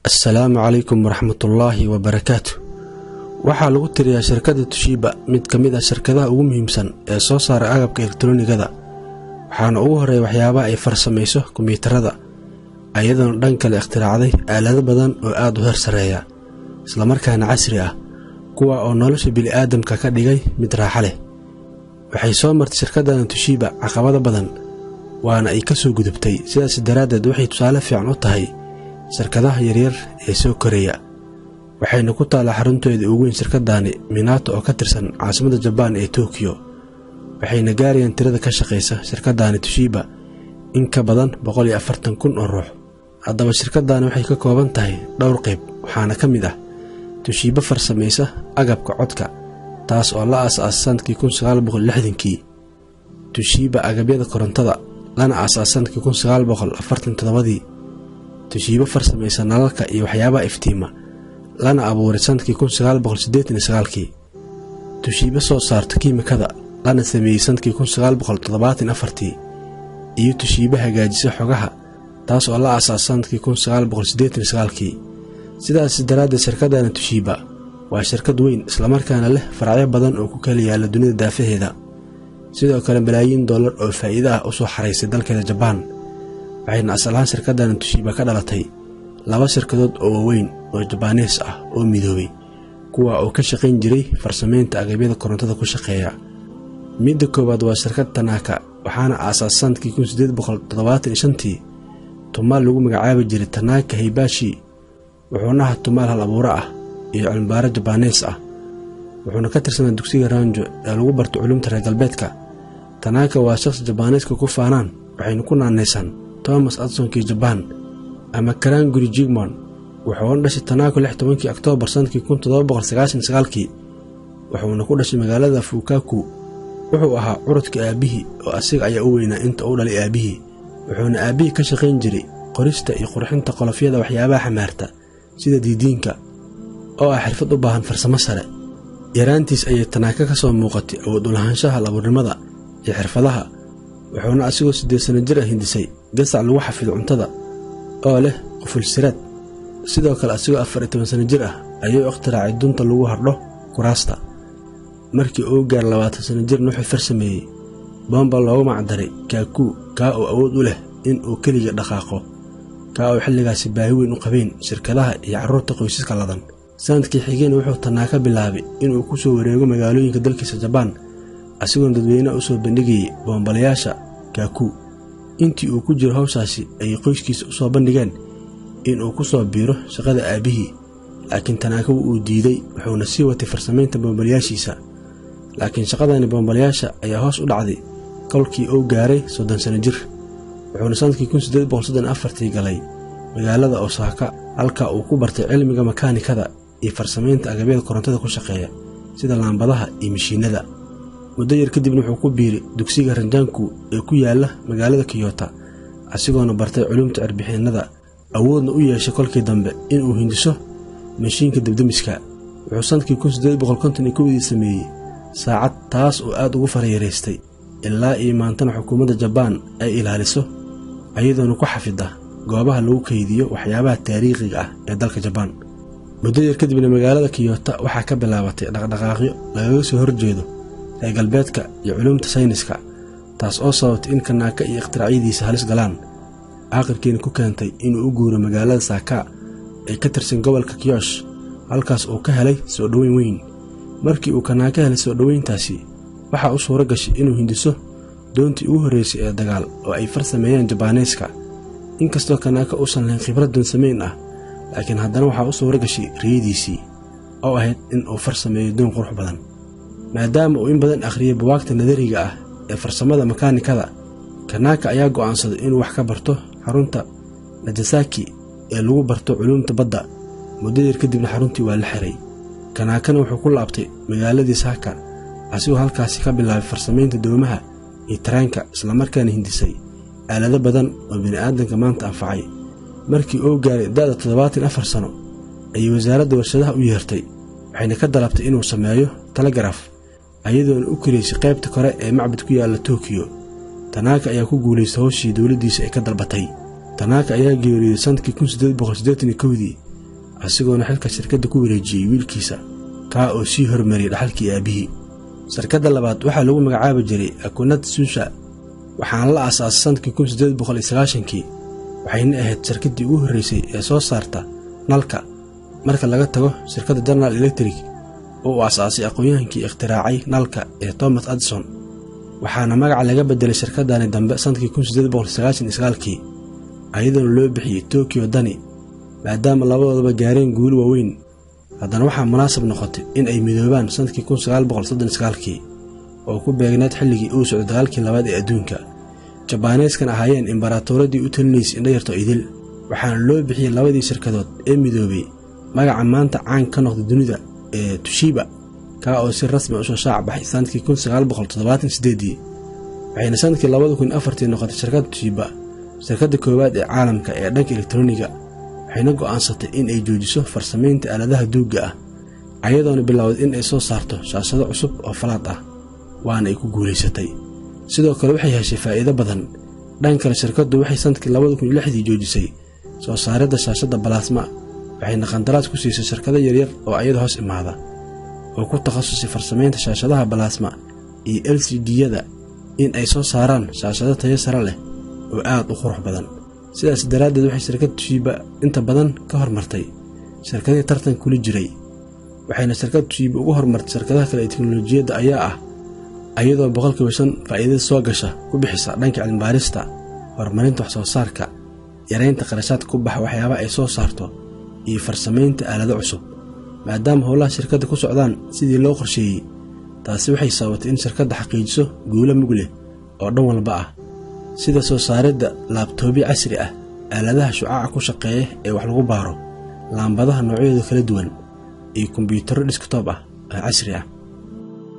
Assalaamu calaykum waraxmatullaahi wabarakaatu. Waxaa lagu tiriyaa shirkadda Toshiba mid ka mid ah shirkadaha ugu muhiimsan ee soo saara agabka elektaroonigada, waxaana ugu horeeya waxyaabaha ay farsamayso kombiyuutarada, ayadoo dhan kale ikhtiraacday aalado badan oo aad u heer sareeya isla markaana casri ah, kuwa oo nolosha bini'aadamka ka dhigay mid raaxo leh. Waxay soo martay shirkaddan Toshiba caqabado badan, waana ay ka soo gudubtay, sidaas daraaddeed waxay tusaale fiican u tahay shirkadaha yaryar ee soo koraya. Waxayna ku taala xarunteeda ugu weyn shirkadani Minato oo ka tirsan caasimadda Japan ee Tokyo. Waxayna gaarayaan tirada ka shaqeysa shirkadani Toshiba in ka badan 140,000 oo ruux. Haddaba shirkadani waxay ka kooban tahay dhowr qayb, waxaana ka mid ah Toshiba farsamaysa agabka codka, taas oo la aasaasay sanadkii 1960-kii. Toshiba agabyada korontada, lana aasaasay sanadkii 1947-dii. Toshiba farsamaysa nalalka iyo waxyaabaha iftiima, lana abuuray sanadkii 1989-kii. Toshiba soo saarta kiimikada, lana sameeyay sanadkii 1974-tii. iyo Toshiba hagaajisa xogaha, taas oo la aasaasay sanadkii 1989-kii. sidaas daraaddeed shirkaddan Toshiba waa shirkad weyn isla markaana leh faracyo badan oo ku kala yaala dunida daafaheeda, sidoo kale malaayiin dollar oo faa'iido ah u soo xareysay dalkeeda Japan. waxayna asal ahaan shirkaddan Toshiba ka dhalatay laba shirkadood oo waaweyn oo Japanese ah oo midoobay, kuwa oo ka shaqayn jiray farsamaynta agabyada korontada ku shaqeeya. midda koowaad waa shirkad Tanaka, waxaana aasaasay sanadkii 1875-tii tumaal lagu magacaabi jiray Tanaka Hibashi. wuxuuna ahaa tumaal hal abuuro ah iyo cilmibaare Japanese ah, wuxuuna ka tirsanaa dugsiga Ranjo ee lagu barto culuumta reer galbeedka. Tanaka waa shakhsi Japaneeska ku faanaan, waxayna ku naanaysan Thomas Edisonki Japan ama Karanguri Jigmon. wuxuuna dhashay Tanaka 16 Oktoobar sanadkii 1799-kii, wuxuuna ku dhashay magaalada Fukaku. wuxuu ahaa curudka aabihii oo asiga ayaa u weynaa inta uu dhalay aabihii, wuxuuna aabihii ka shaqayn jiray qorista iyo qurxinta qolofyada waxyaabaha xamaarta sida diidiinka, oo ah xirfad u baahan farsamo sare. yaraantiis ayay Tanaka ka soo muuqatay awood u lahaanshaha labuurnimada iyo xirfadaha, wuxuuna asigoo 8 sano jir ah hindisay gasac lagu xafido cuntada oo leh quful siraad. sidoo kale asigoo 14 sano jir ah ayuu ikhtiraacay dunta lagu hardho kuraasta. markii uu gaar 20 sano jir wuxuu farsameeyay bomba loogu macdaray Kaku, kaa oo awood u leh in uu keliya dhaqaaqo, kaa oo xilligaasi baahi weyn u qabeen shirkadaha iyo carruurta qoysaska ladan. sanadkii xigeen wuxuu Tanaka bilaabay inuu ku soo wareego magaalooyinka dalkiisa Japan, asigoo dadweynaha u soo bandhigayay bombalayaasha Kaku. intii uu ku jiro hawshaasi ay qoyskiisa u soo bandhigeen inuu ku soo biiro shaqada aabihii, laakiin Tanaka uu diiday, wuxuuna sii watay farsamaynta bombalayaashiisa. laakiin shaqadani bombalayaasha ayaa hoos u dhacday kolkii uu gaaray 30 sano jir, wuxuuna sanadkii 1834 galay magaalada Osaka, halka uu ku bartay cilmiga makaanikada iyo farsamaynta agabyada korontada ku shaqeeya sida laambadaha iyo mishiinada. muddo yar kadibna wuxuu ku biiray dugsiga Ranjanku ee ku yaala magaalada Kyoto, asigoona bartay culuumta cirbixinnada, awoodna u yeeshay kolkii dambe inuu hindiso mashiinka dibdamiska. wuxuu sanadkii 1851 sameeyay saacad, taas oo aad ugu farayareystay ilaa iyo maantana xukuumadda Japan ay ilaaliso, ayadoona ku xafida goobaha lagu kaydiyo waxyaabaha taariikhiga ah ee dalka Japan. muddo yar kadibna magaalada Kyoto waxaa ka bilaabatay dhaqdhaqaaqyo lagaga soo horjeedo reer galbeedka iyo culuumta sayniska, taas oo sababtay in Tanaka iyo ikhtiraacadiisa halis galaan, aakhirkiina ku keentay inuu u guuro magaalada Saka ee ka tirsan gobolka Kyushu, halkaas uu ka helay soo dhaweyn weyn. markii uu Tanaka helay soo dhaweyntaasi, waxaa u suura gashay inuu hindiso doontii ugu horreysay ee dagaal oo ay farsameeyeen Japaneeska. inkastoo Tanaka uusan lahayn khibrad doon ah, laakiin haddana waxaa u suura gashay riyadiisii oo ahayd in uu farsameeyo doon qurux badan. maadaama uu in badan akhriyay buugaagta nadariga ah ee farsamada makaanikada, Tanaka ayaa go'aansaday inuu wax ka barto xarunta Nagasaki ee lagu barto culuumta badda. muddo yar kadibna xaruntii waa la xiray. Tanakana wuxuu ku laabtay magaaladii Saka, asigoo halkaasi ka bilaabay farsamaynta doomaha iyo tareenka, isla markaana hindisay aalado badan oo bini'aadamka maanta anfacay. markii uu gaaray da'da 74 sano ayay wasaaradda warshadaha u yeertay, waxayna ka dalabtay inuu sameeyo telegraf, ayadoona u kireysay qaybta kore ee macbad ku yaala Tokyo. Tanaka ayaa ku guuleystay hawshii dawladdiisa ay ka dalbatay. Tanaka ayaa geeriyooday sanadkii 1881 asigoona xilka shirkadda ku wareejiyey wiilkiisa kaa oo sii hormariyay dhaxalkii aabihii. shirkadda labaad waxaa lagu magacaabi jiray Akunat Susha, waxaana la aasaasay sanadkii 1890kii, waxayna ahayd shirkaddii ugu horreysay ee soo saarta nalka marka laga tago shirkadda General Electric oo uu aasaasay aqoonyahankii ikhtiraacay nalka ee Thomas Edison. waxaana magaca laga bedelay shirkaddani dambe sanadkii 1899kii ayadoona loo bixiyey Tokyo Dani maadaama labadoodaba gaareen guulo waaweyn. haddana waxaa munaasab noqotay in ay midoobaan sanadkii 1939kii oo ku beegnayd xilligii uu socday dagaalkii labaad ee adduunka. Jabaaneeskan ahaayeen imbaratooradii u talinaysay indhayarto idil, waxaana loo bixiyey labadii shirkadood ee midoobay magaca maanta caan ka noqday dunida ee Toshiba, kaa oo si rasmi u soo shaac baxay sanadkii 1978. waxayna sanadkii 2004 noqotay shirkadda Toshiba shirkadda koowaad ee caalamka ee dhanka elektarooniga, waxayna go'aansatay in ay joojiso farsamaynta aaladaha duugga ah ayadoona bilowday in ay soo saarto shaashado cusub oo falaad ah, waana ay ku guulaysatay. sidoo kale waxay heshay faa'iido badan. dhan kale shirkaddu waxay sanadkii 2006 joojisay soo saaridda shaashadda balaasma, waxayna qandaraas ku siisay shirkado yaryar oo ayada hoos imaada oo ku takhasusay farsamaynta shaashadaha balaasma iyo LCD-yada in ay soo saaraan shaashado tayo sare leh oo aad u qurux badan. sidaas daraaddeed waxay shirkadda Toshiba inta badan ka hormartay shirkadihii tartan kula jiray, waxayna shirkadda Toshiba ugu hormartay shirkadaha kale ee teknolojiyadda ayaa ah ayadoo 5% faa'iidada soo gasha ku bixisa dhanka cilmi-baarista, horumarinta wax soo saarka, yareynta qarashaadka ku baxa waxyaabaha ay soo saarto iyo farsamaynta aalado cusub. maadaama howlaha shirkadda ku socdaan sidii loo qorsheeyey, taasi waxay sababtay in shirkadda xaqiijiso guulo mug leh oo dhan walba ah, sida soo saaridda laabtoobyo casri ah, aaladaha shucaaca ku shaqeeya ee wax lagu baaro, laambadaha noocyadooda kala duwan, iyo kombiyuutarro desktop ah oo casri ah.